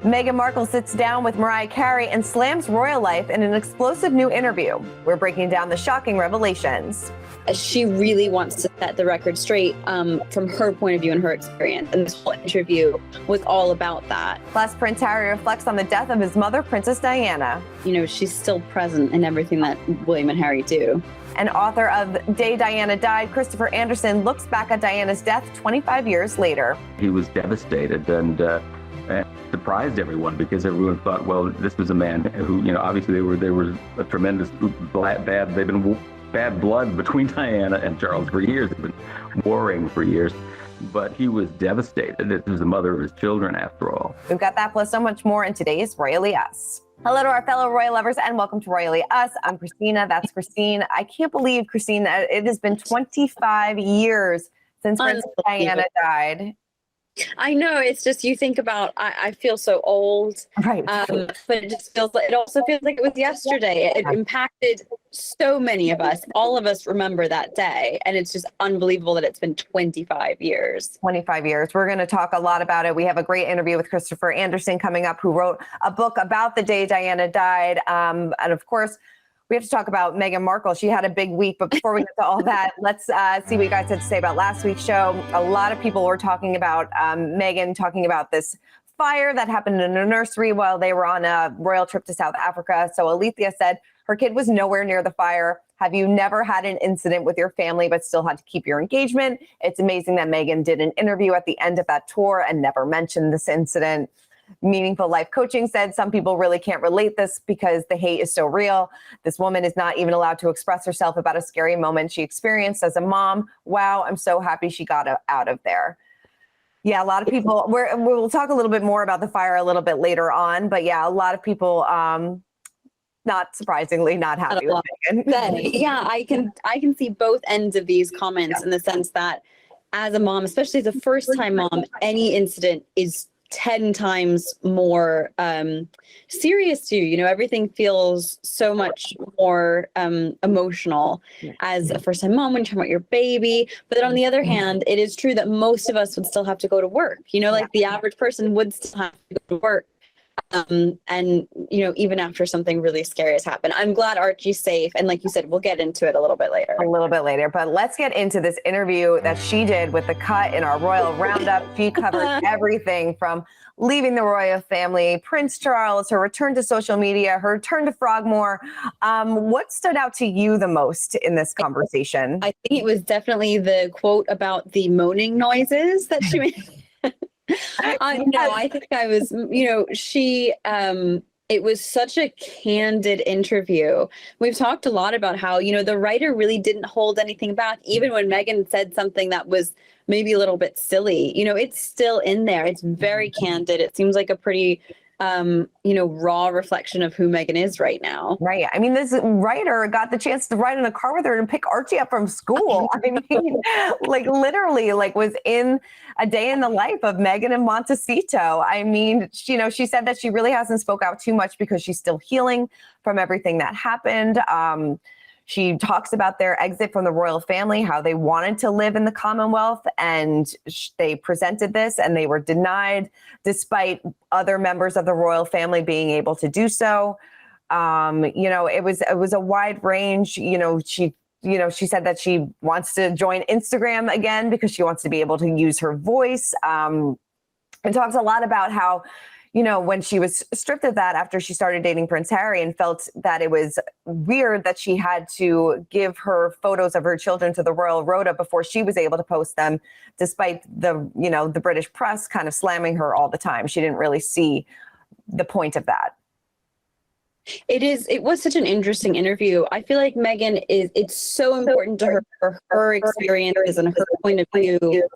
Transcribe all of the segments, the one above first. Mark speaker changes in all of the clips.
Speaker 1: Meghan Markle sits down with Mariah Carey and slams royal life in an explosive new interview. We're breaking down the shocking revelations.
Speaker 2: She really wants to set the record straight from her point of view and her experience. And this whole interview was all about that.
Speaker 1: Plus, Prince Harry reflects on the death of his mother, Princess Diana.
Speaker 2: You know, she's still present in everything that William and Harry do.
Speaker 1: And author of Day Diana Died, Christopher Anderson, looks back at Diana's death 25 years later.
Speaker 3: He was devastated and surprised everyone because everyone thought, well, this was a man who, you know, obviously there was a tremendous bad blood between Diana and Charles for years. They've been warring for years, but he was devastated. It was the mother of his children, after all.
Speaker 1: We've got that plus so much more in today's Royally Us. Hello to our fellow royal lovers and welcome to Royally Us. I'm Christina. That's Christine. I can't believe, Christine, that it has been 25 years since Princess Diana died.
Speaker 2: I know, it's just, you think about, I feel so old,
Speaker 1: right?
Speaker 2: But it just feels like, it also feels like it was yesterday. It impacted so many of us. All of us remember that day, and it's just unbelievable that it's been 25 years.
Speaker 1: 25 years. We're going to talk a lot about it. We have a great interview with Christopher Anderson coming up, who wrote a book about the day Diana died. And of course, we have to talk about Meghan Markle. She had a big week, but before we get to all that, let's see what you guys had to say about last week's show. A lot of people were talking about Meghan talking about this fire that happened in a nursery while they were on a royal trip to South Africa. So Alethea said her kid was nowhere near the fire. Have you never had an incident with your family but still had to keep your engagement? It's amazing that Meghan did an interview at the end of that tour and never mentioned this incident. Meaningful Life Coaching said some people really can't relate this because the hate is so real. This woman is not even allowed to express herself about a scary moment she experienced as a mom. Wow, I'm so happy she got out of there. Yeah, a lot of people, we'll talk a little bit more about the fire a little bit later on. But yeah, a lot of people, not surprisingly, not happy with Meghan.
Speaker 2: Yeah, I can see both ends of these comments in the sense that as a mom, especially as a first-time mom, any incident is 10 times more serious to you. You know, everything feels so much more emotional as a first-time mom when you're talking about your baby. But then on the other hand, it is true that most of us would still have to go to work. You know, like the average person would still have to go to work. And, you know, even after something really scary has happened. I'm glad Archie's safe. And like you said, we'll get into it a little bit later.
Speaker 1: But let's get into this interview that she did with The Cut in our Royal Roundup. She covered everything from leaving the royal family, Prince Charles, her return to social media, her return to Frogmore. What stood out to you the most in this conversation?
Speaker 2: I think it was definitely the quote about the moaning noises that she made. I think I was, you know, it was such a candid interview. We've talked a lot about how, you know, the writer really didn't hold anything back. Even when Meghan said something that was maybe a little bit silly, you know, it's still in there. It's very candid. It seems like a pretty, you know, raw reflection of who Meghan is right now.
Speaker 1: Right. I mean, this writer got the chance to ride in a car with her and pick Archie up from school. I mean, like literally, like was in a day in the life of Meghan and Montecito. I mean, you know, she said that she really hasn't spoke out too much because she's still healing from everything that happened. She talks about their exit from the royal family, how they wanted to live in the Commonwealth, and they presented this and they were denied despite other members of the royal family being able to do so. You know, it was a wide range. She said that she wants to join Instagram again because she wants to be able to use her voice. And talks a lot about how, you know, when she was stripped of that after she started dating Prince Harry and felt that it was weird that she had to give her photos of her children to the Royal Rota before she was able to post them, despite the British press kind of slamming her all the time. She didn't really see the point of that.
Speaker 2: It was such an interesting interview. I feel like Meghan it's so important to her for her experiences and her point of view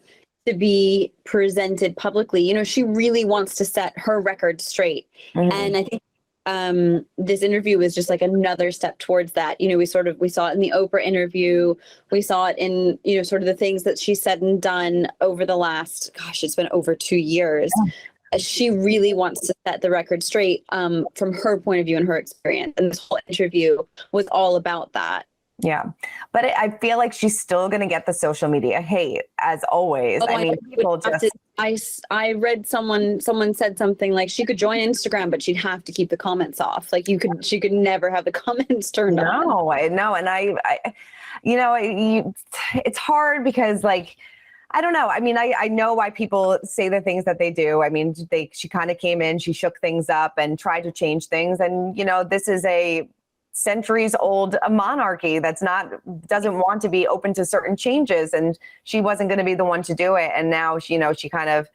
Speaker 2: to be presented publicly. You know, she really wants to set her record straight. Mm-hmm. And I think this interview is just like another step towards that. You know, we saw it in the Oprah interview. We saw it in, you know, sort of the things that she said and done over the last, it's been over 2 years. She really wants to set the record straight from her point of view and her experience. And this whole interview was all about that.
Speaker 1: Yeah. But I feel like she's still going to get the social media hate as always. I mean, people just.
Speaker 2: I read someone said something like she could join Instagram, but she'd have to keep the comments off. Like she could never have the comments turned on.
Speaker 1: No, I know. And I it's hard because like, I don't know. I mean, I know why people say the things that they do. I mean, she kind of came in, she shook things up and tried to change things. And, this is a centuries old monarchy doesn't want to be open to certain changes. And she wasn't going to be the one to do it. And now, she kind of,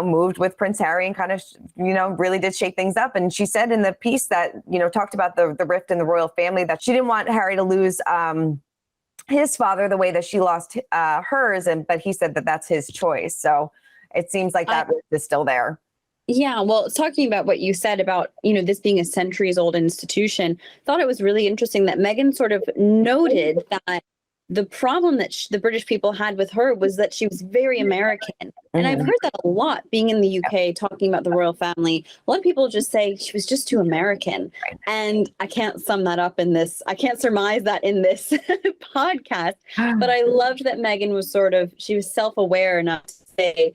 Speaker 1: moved with Prince Harry and kind of, really did shake things up. And she said in the piece that, talked about the rift in the royal family, that she didn't want Harry to lose, his father the way that she lost hers, but he said that that's his choice. So it seems like that is still there.
Speaker 2: Yeah, well, talking about what you said about, this being a centuries old institution, thought it was really interesting that Meghan sort of noted that the problem that the British people had with her was that she was very American. And I've heard that a lot being in the UK, talking about the royal family. A lot of people just say she was just too American. And I can't sum that up I can't surmise that in this podcast. But I loved that Meghan was she was self-aware enough to say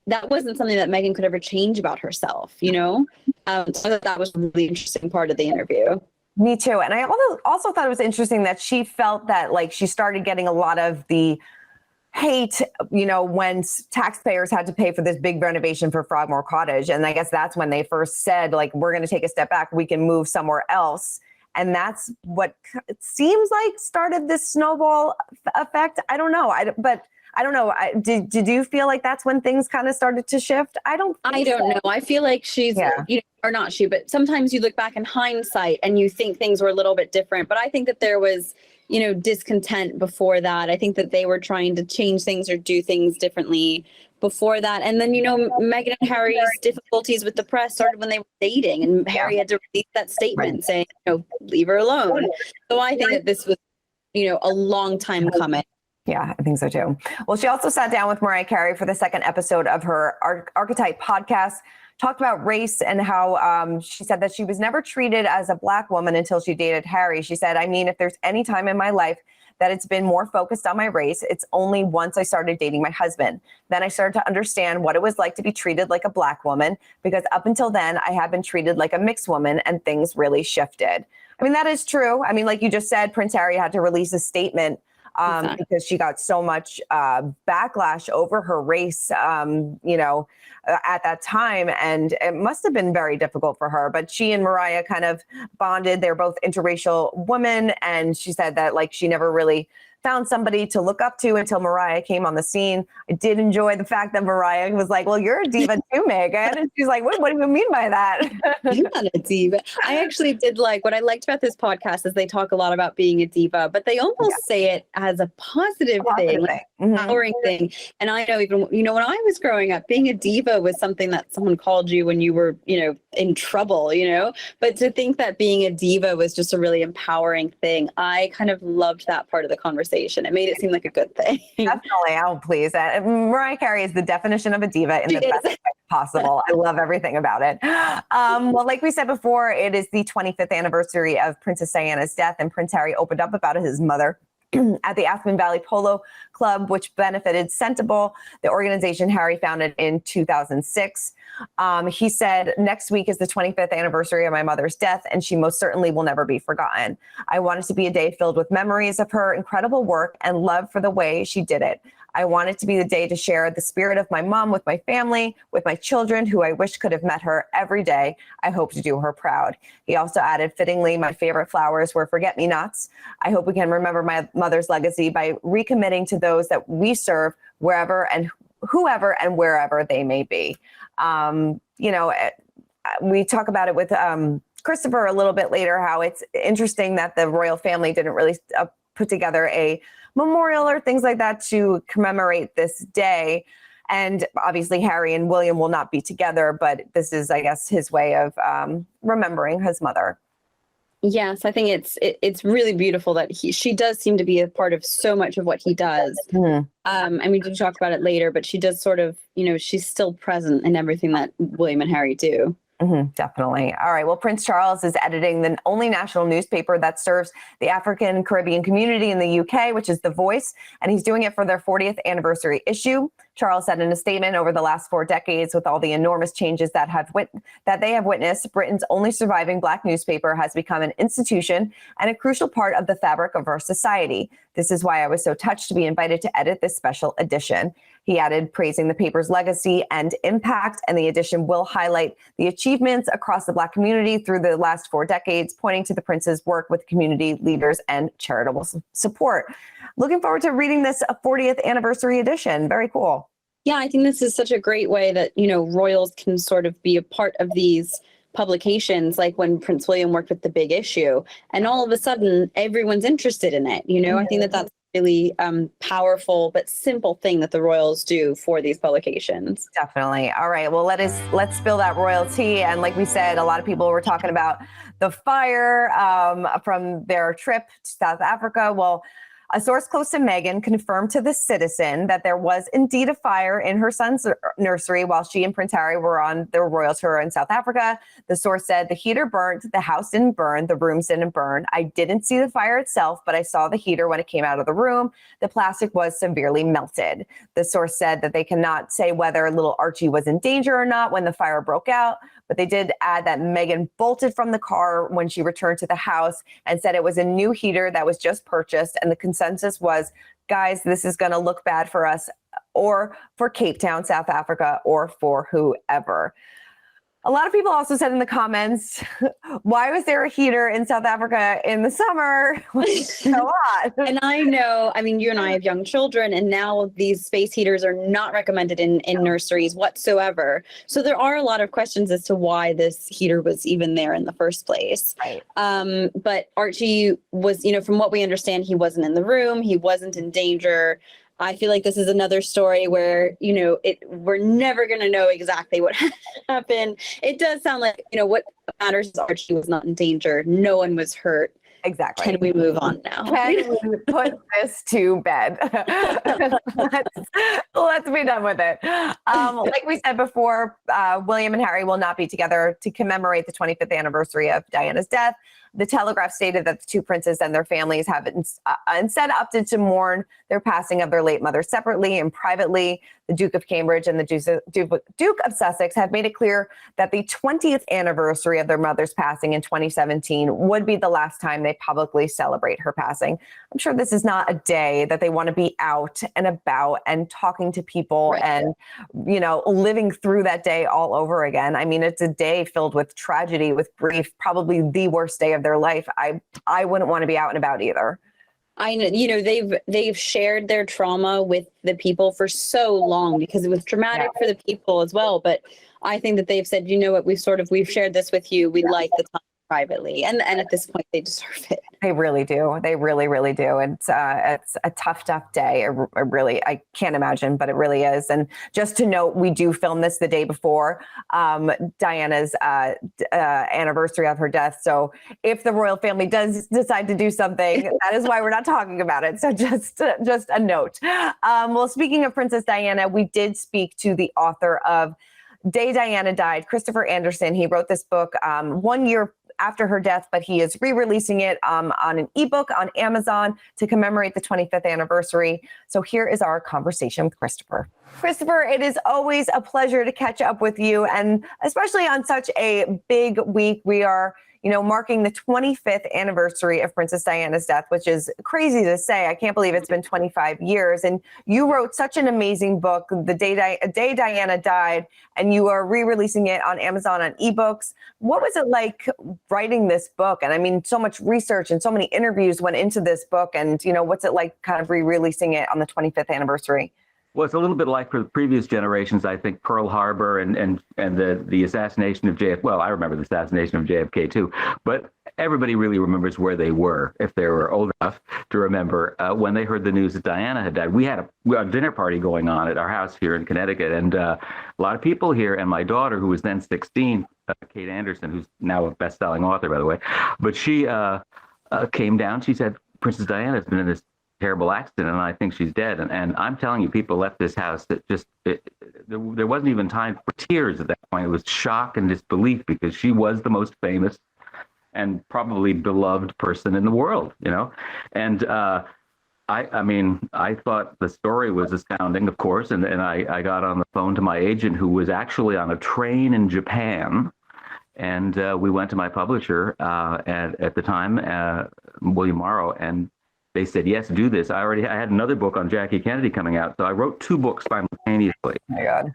Speaker 2: that wasn't something that Meghan could ever change about herself, So I thought that was a really interesting part of the interview.
Speaker 1: Me too. And I also thought it was interesting that she felt that like she started getting a lot of the hate, when taxpayers had to pay for this big renovation for Frogmore Cottage. And I guess that's when they first said, like, we're going to take a step back. We can move somewhere else. And that's what it seems like started this snowball effect. I don't know. But I don't know. Did you feel like that's when things kind of started to shift? I don't
Speaker 2: know. I feel like she's, or not she, but sometimes you look back in hindsight and you think things were a little bit different. But I think that there was, discontent before that. I think that they were trying to change things or do things differently before that. And then, Meghan and Harry's difficulties with the press started when they were dating, and Harry had to release that statement saying, leave her alone. So I think that this was, a long time coming.
Speaker 1: Yeah, I think so too. Well, she also sat down with Mariah Carey for the second episode of her Archetype podcast, talked about race and how she said that she was never treated as a Black woman until she dated Harry. She said, I mean, if there's any time in my life that it's been more focused on my race, it's only once I started dating my husband. Then I started to understand what it was like to be treated like a Black woman, because up until then, I had been treated like a mixed woman, and things really shifted. I mean, that is true. I mean, like you just said, Prince Harry had to release a statement because she got so much backlash over her race, at that time. And it must have been very difficult for her. But she and Mariah kind of bonded. They're both interracial women. And she said that like she never really found somebody to look up to until Mariah came on the scene. I did enjoy the fact that Mariah was like, well, you're a diva too, Meghan. And she's like, what do you mean by that?
Speaker 2: You're not a diva. I actually did like, what I liked about this podcast is they talk a lot about being a diva, but they almost say it as a positive thing, like empowering thing. And I know even, when I was growing up, being a diva was something that someone called you when you were, in trouble, but to think that being a diva was just a really empowering thing. I kind of loved that part of the conversation. It made it seem like a good thing.
Speaker 1: Definitely. Oh, please. Mariah Carey is the definition of a diva in the best way possible. I love everything about it. Well, like we said before, it is the 25th anniversary of Princess Diana's death, and Prince Harry opened up about his mother at the Aspen Valley Polo Club, which benefited Sentable, the organization Harry founded in 2006. He said, next week is the 25th anniversary of my mother's death, and she most certainly will never be forgotten. I want it to be a day filled with memories of her incredible work and love for the way she did it. I want it to be the day to share the spirit of my mom with my family, with my children, who I wish could have met her every day. I hope to do her proud. He also added, fittingly, my favorite flowers were forget-me-nots. I hope we can remember my mother's legacy by recommitting to those that we serve wherever and whoever and wherever they may be. We talk about it with Christopher a little bit later, how it's interesting that the royal family didn't really put together a memorial or things like that to commemorate this day. And obviously Harry and William will not be together, but this is, I guess, his way of remembering his mother.
Speaker 2: Yes, I think it's really beautiful that she does seem to be a part of so much of what he does. And we can talk about it later, but she does sort of, she's still present in everything that William and Harry do.
Speaker 1: Definitely. All right. Well, Prince Charles is editing the only national newspaper that serves the African Caribbean community in the UK, which is The Voice, and he's doing it for their 40th anniversary issue. Charles said in a statement, over the last 4 decades, with all the enormous changes that they have witnessed, Britain's only surviving Black newspaper has become an institution and a crucial part of the fabric of our society. This is why I was so touched to be invited to edit this special edition. He added, praising the paper's legacy and impact, and the edition will highlight the achievements across the Black community through the last 4 decades, pointing to the Prince's work with community leaders and charitable support. Looking forward to reading this 40th anniversary edition. Very cool.
Speaker 2: Yeah, I think this is such a great way that, royals can sort of be a part of these publications, like when Prince William worked with The Big Issue, and all of a sudden everyone's interested in it. I think that that's really powerful but simple thing that the royals do for these publications.
Speaker 1: Definitely. All right. Well, let's spill that royalty. And like we said, a lot of people were talking about the fire from their trip to South Africa. Well, a source close to Meghan confirmed to The Citizen that there was indeed a fire in her son's nursery while she and Prince Harry were on their royal tour in South Africa. The source said the heater burnt, the house didn't burn, the rooms didn't burn. I didn't see the fire itself, but I saw the heater when it came out of the room. The plastic was severely melted. The source said that they cannot say whether little Archie was in danger or not when the fire broke out, but they did add that Meghan bolted from the car when she returned to the house and said it was a new heater that was just purchased, and the consensus was, guys, this is going to look bad for us or for Cape Town, South Africa, or for whoever. A lot of people also said in the comments, why was there a heater in South Africa in the summer? It's so hot.
Speaker 2: And I know, you and I have young children, and now these space heaters are not recommended in nurseries whatsoever. So there are a lot of questions as to why this heater was even there in the first place.
Speaker 1: Right.
Speaker 2: But Archie was, from what we understand, he wasn't in the room. He wasn't in danger. I feel like this is another story where, we're never going to know exactly what happened. It does sound like, what matters is Archie was not in danger. No one was hurt.
Speaker 1: Exactly.
Speaker 2: Can we move on now?
Speaker 1: Can we put this to bed? let's be done with it. Like we said before, William and Harry will not be together to commemorate the 25th anniversary of Diana's death. The Telegraph stated that the two princes and their families have instead opted to mourn their passing of their late mother separately and privately. The Duke of Cambridge and the Duke of Sussex have made it clear that the 20th anniversary of their mother's passing in 2017 would be the last time they publicly celebrate her passing. I'm sure this is not a day that they want to be out and about and talking to people and, living through that day all over again. It's a day filled with tragedy, with grief, probably the worst day of their life. I wouldn't want to be out and about either.
Speaker 2: I know, they've shared their trauma with the people for so long because it was traumatic for the people as well. But I think that they've said, you know what, we've shared this with you. We like the time privately, and at this point they deserve it.
Speaker 1: They really do. They really, really do. It's a tough day. I can't imagine, but it really is. And just to note, we do film this the day before Diana's anniversary of her death. So if the royal family does decide to do something, that is why we're not talking about it. So just a note. Well, speaking of Princess Diana, we did speak to the author of Day Diana Died, Christopher Anderson. He wrote this book 1 year after her death, but he is re-releasing it on an ebook on Amazon to commemorate the 25th anniversary. So here is our conversation with Christopher. Christopher, it is always a pleasure to catch up with you, and especially on such a big week. We are, marking the 25th anniversary of Princess Diana's death, which is crazy to say. I can't believe it's been 25 years. And you wrote such an amazing book, The Day Diana Died, and you are re-releasing it on Amazon on ebooks. What was it like writing this book? And so much research and so many interviews went into this book. And, what's it like kind of re-releasing it on the 25th anniversary?
Speaker 3: Well, it's a little bit like for the previous generations. I think Pearl Harbor and the assassination of JFK. Well, I remember the assassination of JFK too, but everybody really remembers where they were if they were old enough to remember when they heard the news that Diana had died. We had a dinner party going on at our house here in Connecticut, and a lot of people here. And my daughter, who was then 16, Kate Anderson, who's now a best-selling author, by the way, but she came down. She said, Princess Diana has been in this terrible accident, and I think she's dead. And I'm telling you, people left this house that there wasn't even time for tears at that point. It was shock and disbelief because she was the most famous and probably beloved person in the world, And I mean, I thought the story was astounding, of course, and I got on the phone to my agent, who was actually on a train in Japan, and we went to my publisher at the time, William Morrow, and they said, yes, do this. I had another book on Jackie Kennedy coming out, so I wrote 2 books simultaneously.
Speaker 1: Oh my God.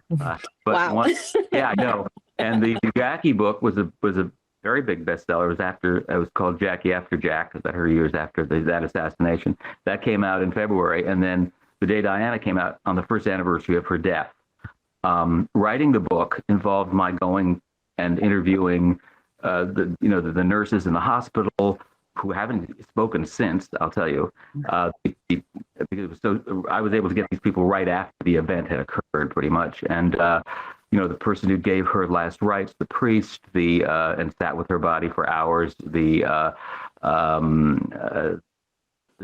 Speaker 2: Wow.
Speaker 3: Yeah, I know. And the Jackie book was a very big bestseller. It was called Jackie After Jack, that her years after that assassination. That came out in February, and then The Day Diana came out on the first anniversary of her death. Writing the book involved my going and interviewing the nurses in the hospital, who haven't spoken since, I'll tell you, because I was able to get these people right after the event had occurred, pretty much, and the person who gave her last rites, the priest, and sat with her body for hours, the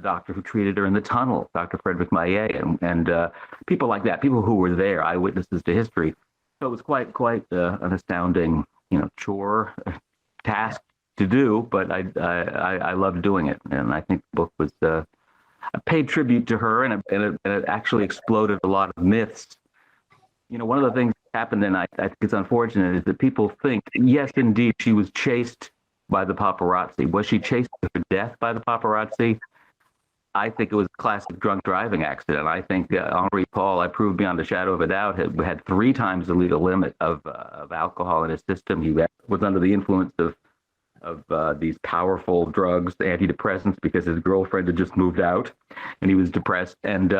Speaker 3: doctor who treated her in the tunnel, Dr. Frederick Maillet, and people like that, people who were there, eyewitnesses to history. So it was quite an astounding, chore, task to do, but I loved doing it, and I think the book was a paid tribute to her, and it actually exploded a lot of myths. One of the things that happened, and I think it's unfortunate, is that people think, yes, indeed, she was chased by the paparazzi. Was she chased to her death by the paparazzi? I think it was a classic drunk driving accident. I think Henri Paul, I proved beyond a shadow of a doubt, had 3 times the legal limit of alcohol in his system. He was under the influence of these powerful drugs, antidepressants, because his girlfriend had just moved out, and he was depressed, and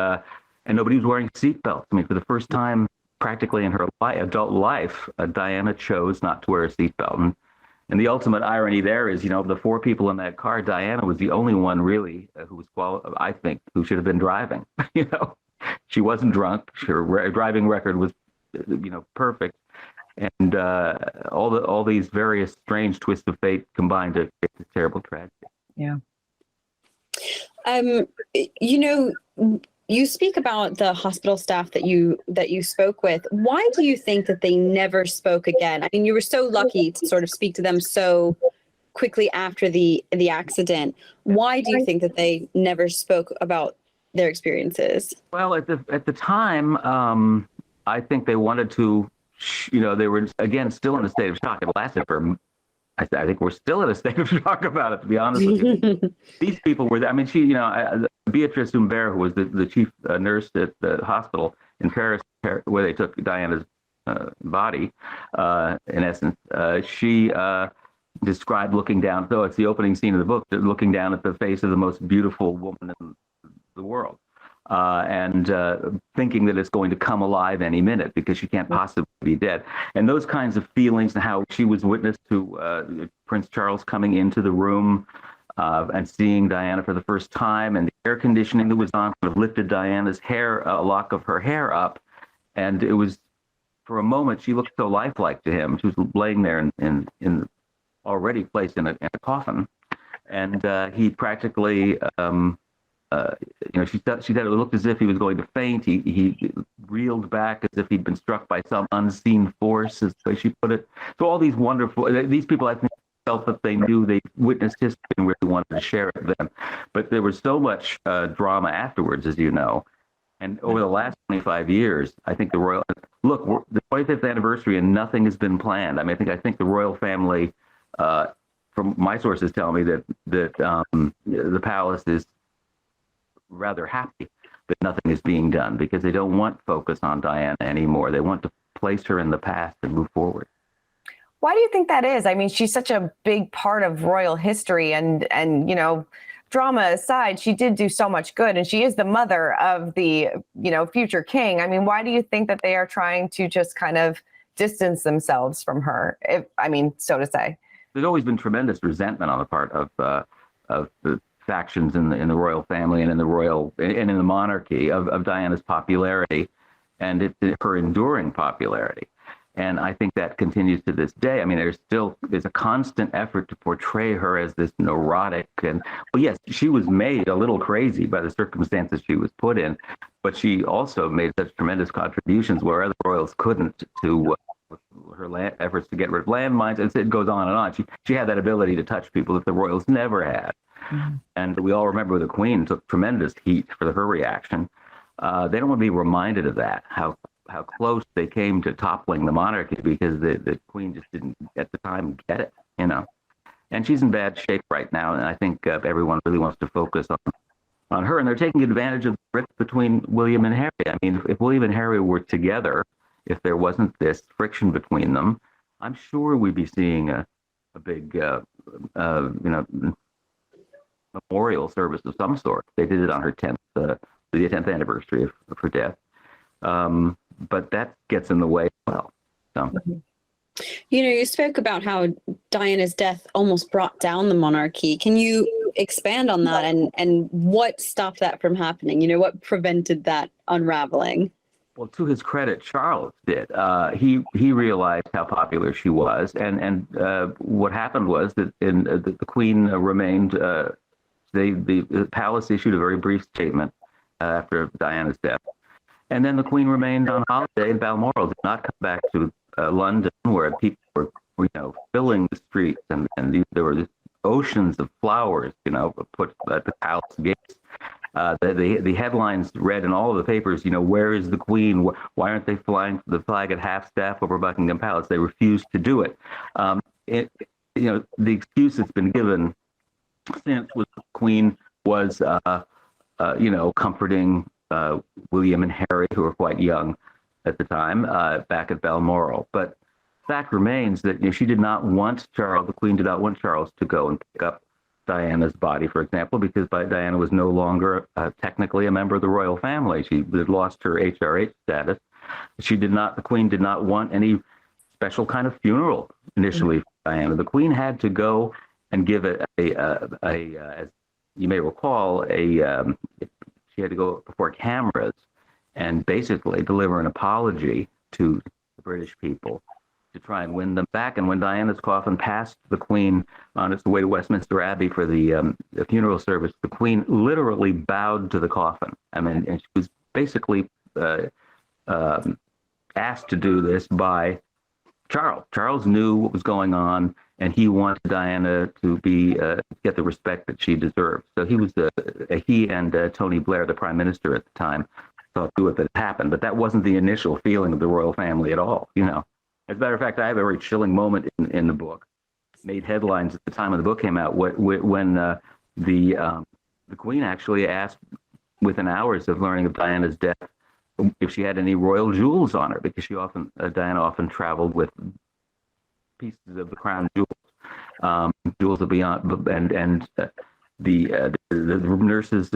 Speaker 3: nobody was wearing seatbelts. I mean, for the first time practically in her adult life, Diana chose not to wear a seatbelt. And the ultimate irony there is, of the 4 people in that car, Diana was the only one really who was I think, who should have been driving. She wasn't drunk. Her driving record was, perfect. And all these various strange twists of fate combined to create this terrible tragedy.
Speaker 1: Yeah.
Speaker 2: You speak about the hospital staff that you spoke with. Why do you think that they never spoke again? I mean, you were so lucky to sort of speak to them so quickly after the accident. Why do you think that they never spoke about their experiences? Well,
Speaker 3: at the time, I think they wanted to. They were again still in a state of shock. It lasted for. I think we're still in a state of shock about it, to be honest with you. These people were. I mean, Beatrice Humbert, who was the chief nurse at the hospital in Paris, where they took Diana's body, in essence, she described looking down. So it's the opening scene of the book, looking down at the face of the most beautiful woman in the world. And thinking that it's going to come alive any minute because she can't possibly be dead. And those kinds of feelings, and how she was witness to Prince Charles coming into the room and seeing Diana for the first time, and the air conditioning that was on sort of lifted Diana's hair, a lock of her hair up. And it was, for a moment, she looked so lifelike to him. She was laying there in already placed in a coffin. And he practically... she said it looked as if he was going to faint. He reeled back as if he'd been struck by some unseen force, as the way she put it. So all these people, I think, felt that they knew they witnessed history and really wanted to share it with them. But there was so much drama afterwards, as you know. And over the last 25 years, I think the 25th anniversary, and nothing has been planned. I mean, I think the royal family, from my sources, tell me that the palace is rather happy that nothing is being done, because they don't want focus on Diana anymore. They want to place her in the past and move forward.
Speaker 1: Why do you think that is? I mean, she's such a big part of royal history, and drama aside, she did do so much good, and she is the mother of the, future king. I mean, why do you think that they are trying to just kind of distance themselves from her, so to say?
Speaker 3: There's always been tremendous resentment on the part of the factions in the royal family and in the monarchy of Diana's popularity and her enduring popularity. And I think that continues to this day. I mean, there's a constant effort to portray her as this neurotic. And well, yes, she was made a little crazy by the circumstances she was put in, but she also made such tremendous contributions where other royals couldn't to her efforts to get rid of landmines. It goes on and on. She had that ability to touch people that the royals never had. Mm-hmm. And we all remember the Queen took tremendous heat for her reaction. They don't want to be reminded of that, how close they came to toppling the monarchy because the Queen just didn't at the time get it, you know. And she's in bad shape right now, and I think everyone really wants to focus on her, and they're taking advantage of the rift between William and Harry. I mean, if William and Harry were together, if there wasn't this friction between them, I'm sure we'd be seeing a big, memorial service of some sort. They did it on her 10th anniversary of her death. But that gets in the way as well. So.
Speaker 2: You know, you spoke about how Diana's death almost brought down the monarchy. Can you expand on that and what stopped that from happening? You know, what prevented that unraveling?
Speaker 3: Well, to his credit, Charles did. He realized how popular she was, and what happened was that the Queen remained. The palace issued a very brief statement after Diana's death. And then the Queen remained on holiday in Balmoral, did not come back to London, where people were, filling the streets, and there were oceans of flowers, put at the palace gates. The headlines read in all of the papers, where is the Queen? Why aren't they flying the flag at half staff over Buckingham Palace? They refused to do it. The excuse that's been given since was the Queen was, comforting William and Harry, who were quite young at the time, back at Balmoral. But fact remains that she did not want Charles, the Queen did not want Charles to go and pick up Diana's body, for example, because Diana was no longer technically a member of the royal family. She had lost her HRH status. The Queen did not want any special kind of funeral initially for Diana. The Queen had to go and give as you may recall, she had to go before cameras and basically deliver an apology to the British people to try and win them back. And when Diana's coffin passed the Queen on its way to Westminster Abbey for the funeral service, the Queen literally bowed to the coffin. I mean, and she was basically asked to do this by Charles. Charles knew what was going on, and he wanted Diana to get the respect that she deserved. So he and Tony Blair, the Prime Minister at the time, thought to it that it happened. But that wasn't the initial feeling of the royal family at all. As a matter of fact, I have a very chilling moment in the book. Made headlines at the time when the book came out when the Queen actually asked, within hours of learning of Diana's death, if she had any royal jewels on her, because Diana often traveled with pieces of the crown jewels, jewels of beyond, and the nurses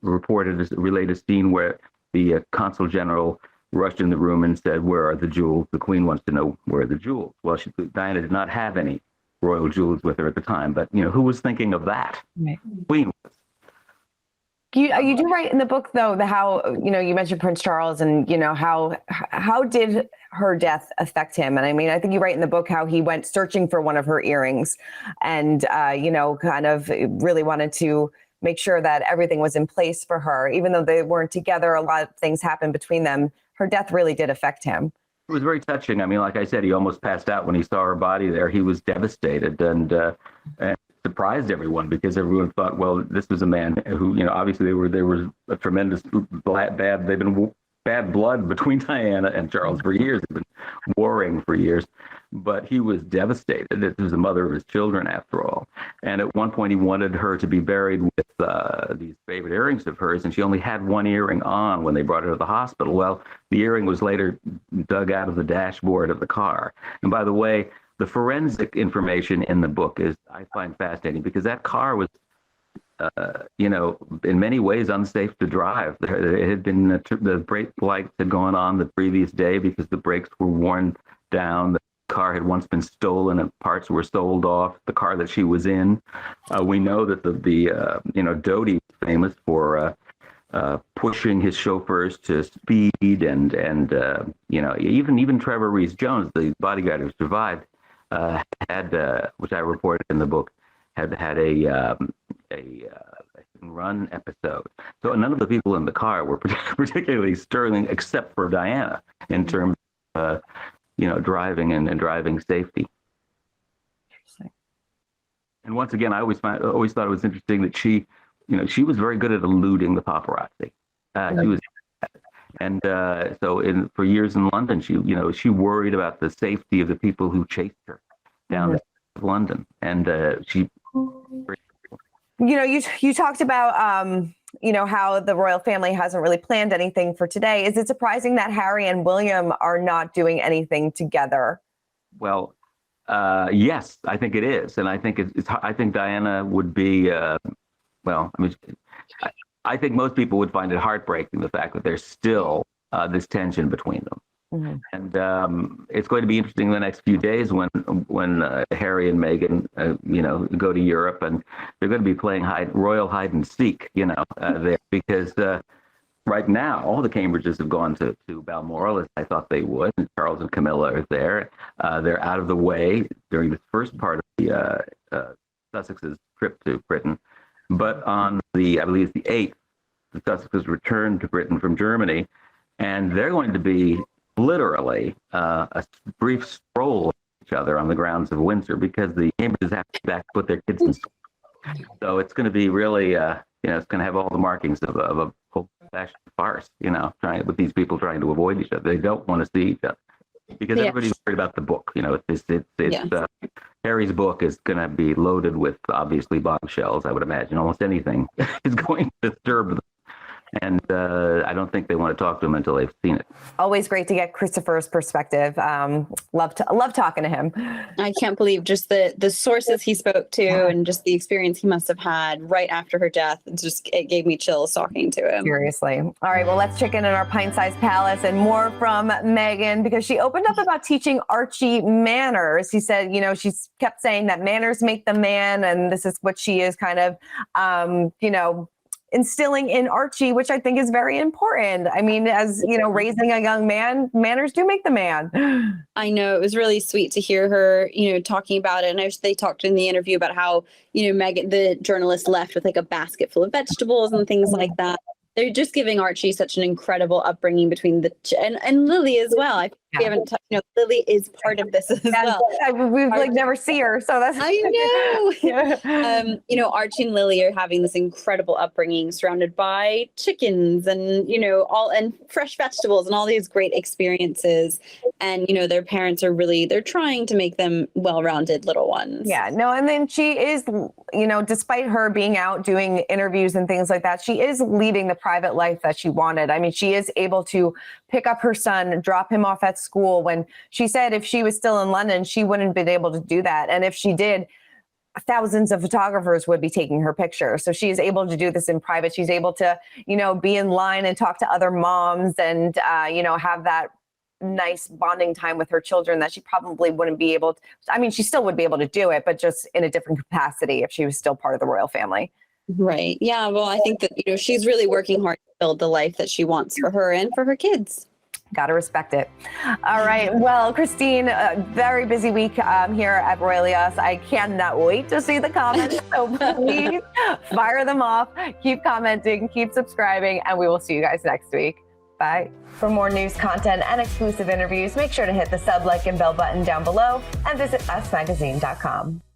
Speaker 3: relayed a scene where the consul general rushed in the room and said, "Where are the jewels?" The Queen wants to know where are the jewels. Well, Diana did not have any royal jewels with her at the time, but who was thinking of that? Right. Queen was.
Speaker 1: You do write in the book, though, how, you mentioned Prince Charles and, how did her death affect him? And I mean, I think you write in the book how he went searching for one of her earrings and, kind of really wanted to make sure that everything was in place for her. Even though they weren't together, a lot of things happened between them. Her death really did affect him.
Speaker 3: It was very touching. I mean, like I said, he almost passed out when he saw her body there. He was devastated and surprised everyone because everyone thought, well, this was a man who, obviously there was a tremendous they've been bad blood between Diana and Charles for years. They've been warring for years, but he was devastated. This was the mother of his children, after all. And at one point, he wanted her to be buried with these favorite earrings of hers, and she only had one earring on when they brought her to the hospital. Well, the earring was later dug out of the dashboard of the car. And by the way, the forensic information in the book I find fascinating because that car was, in many ways unsafe to drive. It had been, the brake lights had gone on the previous day because the brakes were worn down. The car had once been stolen and parts were sold off, the car that she was in. We know that the Doty was famous for pushing his chauffeurs to speed, and even Trevor Rees-Jones, the bodyguard who survived, had, which I reported in the book, had a run episode. So none of the people in the car were particularly sterling, except for Diana, in terms of driving and driving safety.
Speaker 1: Interesting.
Speaker 3: And once again, I always thought it was interesting that she was very good at eluding the paparazzi. She was, and so for years in London, she worried about the safety of the people who chased her down to London, and she.
Speaker 1: You talked about how the royal family hasn't really planned anything for today. Is it surprising that Harry and William are not doing anything together?
Speaker 3: Well, yes, I think it is, and I think I think Diana would be. I think most people would find it heartbreaking, the fact that there's still this tension between them. Mm-hmm. And it's going to be interesting in the next few days when Harry and Meghan, go to Europe, and they're going to be playing royal hide and seek, there, because right now all the Cambridges have gone to Balmoral, as I thought they would, and Charles and Camilla are there. They're out of the way during this first part of the Sussex's trip to Britain. But on I believe it's the 8th, the Sussexes return to Britain from Germany, and they're going to be literally a brief stroll with each other on the grounds of Windsor, because the Cambridges have to be back to put their kids in school. So it's going to be really, it's going to have all the markings of a old-fashioned farce, with these people trying to avoid each other. They don't want to see each other because everybody's worried about the book. Harry's book is going to be loaded with, obviously, bombshells, I would imagine. Almost anything is going to disturb them. And I don't think they want to talk to him until they've seen it.
Speaker 1: Always great to get Christopher's perspective. Love talking to him.
Speaker 2: I can't believe just the sources he spoke to and just the experience he must have had right after her death. It gave me chills talking to him.
Speaker 1: Seriously. All right, well, let's check in our pint-sized palace and more from Meghan, because she opened up about teaching Archie manners. He said, she kept saying that manners make the man, and this is what she is kind of, instilling in Archie, which I think is very important. I mean, as raising a young man, manners do make the man.
Speaker 2: I know, it was really sweet to hear her, talking about it. And they talked in the interview about how, Meghan, the journalist, left with like a basket full of vegetables and things like that. They're just giving Archie such an incredible upbringing between and Lily as well. I think we haven't talked, Lily is part of this as well.
Speaker 1: We've never see her, so that's.
Speaker 2: I know. Archie and Lily are having this incredible upbringing, surrounded by chickens and and fresh vegetables and all these great experiences. And their parents are they're trying to make them well-rounded little ones.
Speaker 1: Yeah, no, and then she is, despite her being out doing interviews and things like that, she is leading the private life that she wanted. I mean, she is able to pick up her son, drop him off at school, when she said if she was still in London, she wouldn't have been able to do that. And if she did, thousands of photographers would be taking her picture. So she is able to do this in private. She's able to, be in line and talk to other moms and, have that nice bonding time with her children that she probably wouldn't be able to. I mean, she still would be able to do it, but just in a different capacity if she was still part of the royal family.
Speaker 2: Right. Yeah. Well, I think that, she's really working hard to build the life that she wants for her and for her kids.
Speaker 1: Got to respect it. All right. Well, Christine, very busy week here at Royally Us. I cannot wait to see the comments. So please fire them off. Keep commenting, keep subscribing, and we will see you guys next week. Bye. For more news, content, and exclusive interviews, make sure to hit the sub, like, and bell button down below and visit usmagazine.com.